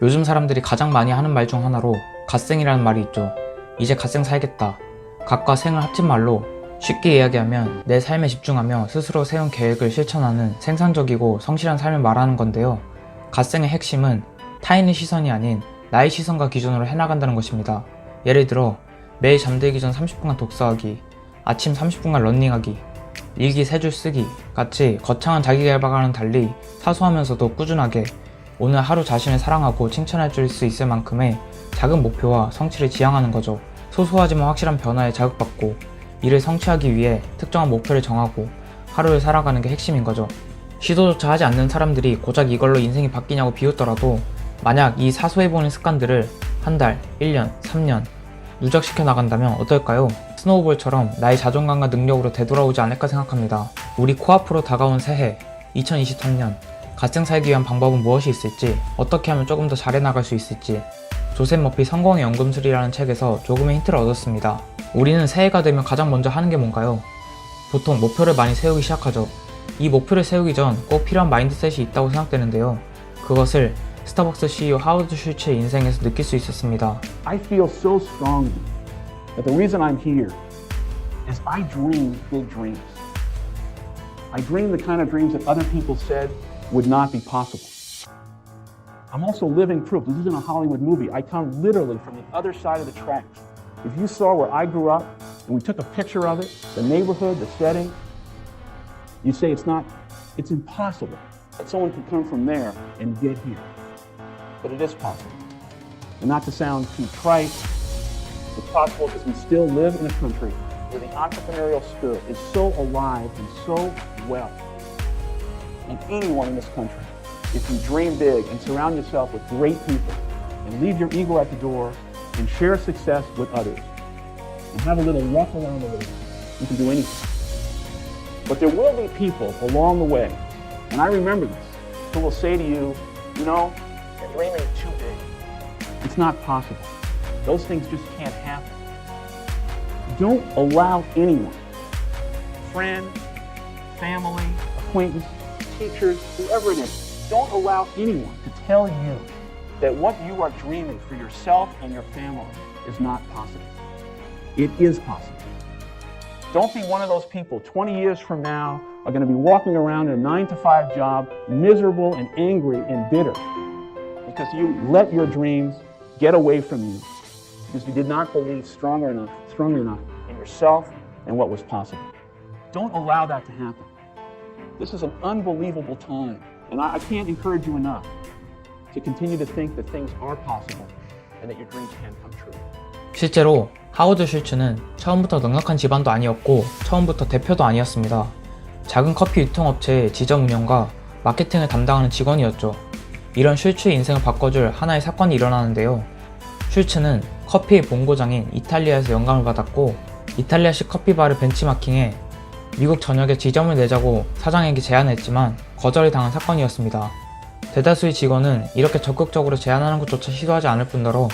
요즘 사람들이 가장 많이 하는 말 중 하나로 갓생이라는 말이 있죠. 이제 갓생 살겠다. 갓과 생을 합친 말로 쉽게 이야기하면 내 삶에 집중하며 스스로 세운 계획을 실천하는 생산적이고 성실한 삶을 말하는 건데요. 갓생의 핵심은 타인의 시선이 아닌 나의 시선과 기준으로 해나간다는 것입니다. 예를 들어 매일 잠들기 전 30분간 독서하기, 아침 30분간 러닝하기, 일기 3줄 쓰기 같이 거창한 자기계발과는 달리 사소하면서도 꾸준하게 오늘 하루 자신을 사랑하고 칭찬해 줄 수 있을 만큼의 작은 목표와 성취를 지향하는 거죠. 소소하지만 확실한 변화에 자극받고 이를 성취하기 위해 특정한 목표를 정하고 하루를 살아가는 게 핵심인 거죠. 시도조차 하지 않는 사람들이 고작 이걸로 인생이 바뀌냐고 비웃더라도 만약 이 사소해 보이는 습관들을 한 달, 1년, 3년 누적시켜 나간다면 어떨까요? 스노우볼처럼 나의 자존감과 능력으로 되돌아오지 않을까 생각합니다. 우리 코앞으로 다가온 새해 2023년 갓생 살기 위한 방법은 무엇이 있을지, 어떻게 하면 조금 더 잘해 나갈 수 있을지 조셉 머피 성공의 연금술이라는 책에서 조금의 힌트를 얻었습니다. 우리는 새해가 되면 가장 먼저 하는 게 뭔가요? 보통 목표를 많이 세우기 시작하죠. 이 목표를 세우기 전 꼭 필요한 마인드셋이 있다고 생각되는데요. 그것을 스타벅스 CEO 하워드 슐츠의 인생에서 느낄 수 있었습니다. I feel so strongly that the reason I'm here is I dream big dreams. I dream the kind of dreams that other people said would not be possible. I'm also living proof. This isn't a Hollywood movie. I come literally from the other side of the tracks. If you saw where I grew up and we took a picture of it, the neighborhood, the setting, you'd say it's impossible that someone could come from there and get here. But it is possible. And not to sound too trite, it's possible because we still live in a country where the entrepreneurial spirit is so alive and so well. And anyone in this country, if you dream big and surround yourself with great people and leave your ego at the door and share success with others and have a little rough around the way, you can do anything. But there will be people along the way, and I remember this, who will say to you, you know, you're dreaming too big. It's not possible. Those things just can't happen. Don't allow anyone, friend, family, acquaintance, teachers, whoever it is, don't allow anyone to tell you that what you are dreaming for yourself and your family is not possible. It is possible. Don't be one of those people 20 years from now are going to be walking around in a 9-to-5 job, miserable and angry and bitter because you let your dreams get away from you because you did not believe strong enough in yourself and what was possible. Don't allow that to happen. This is an unbelievable time, and I can't encourage you enough to continue to think that things are possible and that your dreams can come true. 실제로 하워드 슐츠는 처음부터 넉넉한 집안도 아니었고 처음부터 대표도 아니었습니다. 작은 커피 유통업체의 지점 운영과 마케팅을 담당하는 직원이었죠. 이런 슐츠의 인생을 바꿔줄 하나의 사건이 일어나는데요. 슐츠는 커피의 본고장인 이탈리아에서 영감을 받았고 이탈리아식 커피바를 벤치마킹해 미국 전역에 지점을 내자고 사장에게 제안했지만 거절을 당한 사건이었습니다. 대다수의 직원은 이렇게 적극적으로 제안하는 것조차 시도하지 않을 뿐더러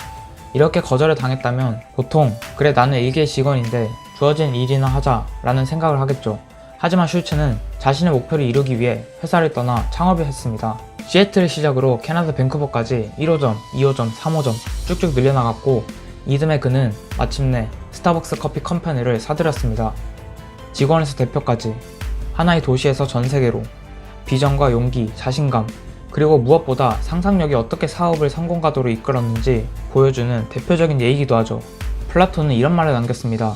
이렇게 거절을 당했다면 보통 그래 나는 일개의 직원인데 주어진 일이나 하자 라는 생각을 하겠죠. 하지만 슐츠는 자신의 목표를 이루기 위해 회사를 떠나 창업을 했습니다. 시애틀을 시작으로 캐나다 밴쿠버까지 1호점, 2호점, 3호점 쭉쭉 늘려나갔고 이듬해 그는 마침내 스타벅스 커피 컴퍼니를 사들였습니다. 직원에서 대표까지 하나의 도시에서 전 세계로 비전과 용기, 자신감 그리고 무엇보다 상상력이 어떻게 사업을 성공가도로 이끌었는지 보여주는 대표적인 예이기도 하죠. 플라톤은 이런 말을 남겼습니다.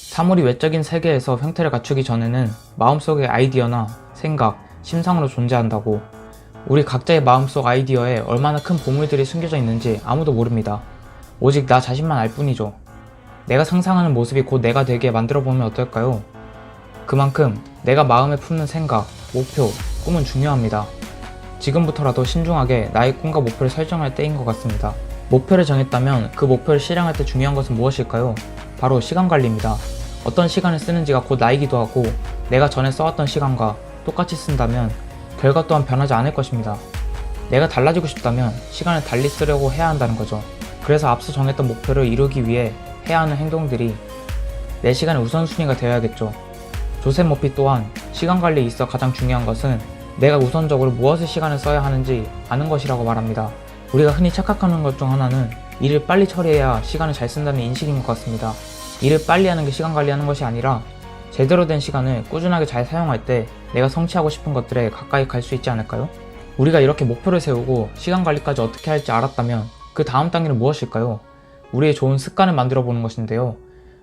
사물이 외적인 세계에서 형태를 갖추기 전에는 마음속의 아이디어나 생각, 심상으로 존재한다고. 우리 각자의 마음속 아이디어에 얼마나 큰 보물들이 숨겨져 있는지 아무도 모릅니다. 오직 나 자신만 알 뿐이죠. 내가 상상하는 모습이 곧 내가 되게 만들어보면 어떨까요? 그만큼 내가 마음에 품는 생각, 목표, 꿈은 중요합니다. 지금부터라도 신중하게 나의 꿈과 목표를 설정할 때인 것 같습니다. 목표를 정했다면 그 목표를 실행할 때 중요한 것은 무엇일까요? 바로 시간 관리입니다. 어떤 시간을 쓰는지가 곧 나이기도 하고 내가 전에 써왔던 시간과 똑같이 쓴다면 결과 또한 변하지 않을 것입니다. 내가 달라지고 싶다면 시간을 달리 쓰려고 해야 한다는 거죠. 그래서 앞서 정했던 목표를 이루기 위해 해야 하는 행동들이 내 시간의 우선순위가 되어야겠죠. 조셉 머피 또한 시간 관리에 있어 가장 중요한 것은 내가 우선적으로 무엇에 시간을 써야 하는지 아는 것이라고 말합니다. 우리가 흔히 착각하는 것 중 하나는 일을 빨리 처리해야 시간을 잘 쓴다는 인식인 것 같습니다. 일을 빨리 하는 게 시간 관리하는 것이 아니라 제대로 된 시간을 꾸준하게 잘 사용할 때 내가 성취하고 싶은 것들에 가까이 갈 수 있지 않을까요? 우리가 이렇게 목표를 세우고 시간 관리까지 어떻게 할지 알았다면 그 다음 단계는 무엇일까요? 우리의 좋은 습관을 만들어 보는 것인데요.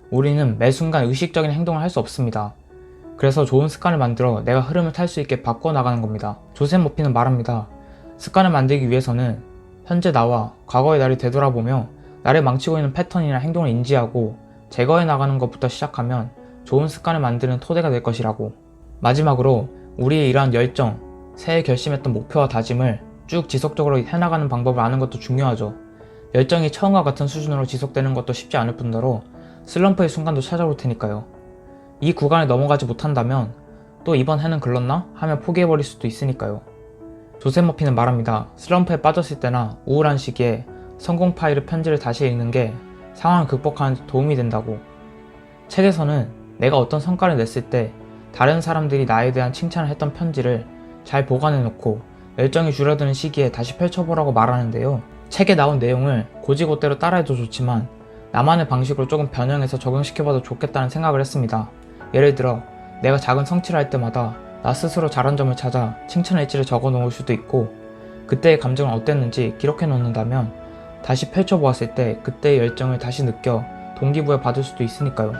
우리는 매 순간 의식적인 행동을 할 수 없습니다. 그래서 좋은 습관을 만들어 내가 흐름을 탈 수 있게 바꿔 나가는 겁니다. 조셉 머피는 말합니다. 습관을 만들기 위해서는 현재 나와 과거의 나를 되돌아보며 나를 망치고 있는 패턴이나 행동을 인지하고 제거해 나가는 것부터 시작하면 좋은 습관을 만드는 토대가 될 것이라고. 마지막으로 우리의 이러한 열정, 새해 결심했던 목표와 다짐을 쭉 지속적으로 해나가는 방법을 아는 것도 중요하죠. 열정이 처음과 같은 수준으로 지속되는 것도 쉽지 않을 뿐더러 슬럼프의 순간도 찾아올 테니까요. 이 구간을 넘어가지 못한다면 또 이번 해는 글렀나? 하며 포기해버릴 수도 있으니까요. 조셉 머피는 말합니다. 슬럼프에 빠졌을 때나 우울한 시기에 성공 파일의 편지를 다시 읽는 게 상황을 극복하는 데 도움이 된다고. 책에서는 내가 어떤 성과를 냈을 때 다른 사람들이 나에 대한 칭찬을 했던 편지를 잘 보관해놓고 열정이 줄어드는 시기에 다시 펼쳐보라고 말하는데요. 책에 나온 내용을 고지고대로 따라해도 좋지만 나만의 방식으로 조금 변형해서 적용시켜봐도 좋겠다는 생각을 했습니다. 예를 들어 내가 작은 성취를 할 때마다 나 스스로 잘한 점을 찾아 칭찬 일지를 적어 놓을 수도 있고 그때의 감정은 어땠는지 기록해 놓는다면 다시 펼쳐보았을 때 그때의 열정을 다시 느껴 동기부여 받을 수도 있으니까요.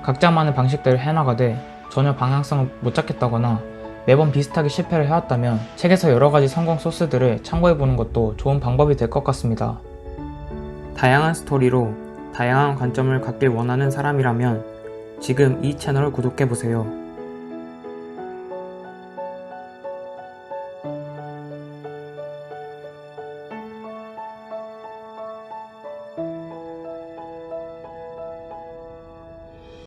각자만의 방식대로 해나가되 전혀 방향성을 못 잡겠다거나 매번 비슷하게 실패를 해왔다면 책에서 여러가지 성공 소스들을 참고해보는 것도 좋은 방법이 될 것 같습니다. 다양한 스토리로 다양한 관점을 갖길 원하는 사람이라면 지금 이 채널을 구독해보세요.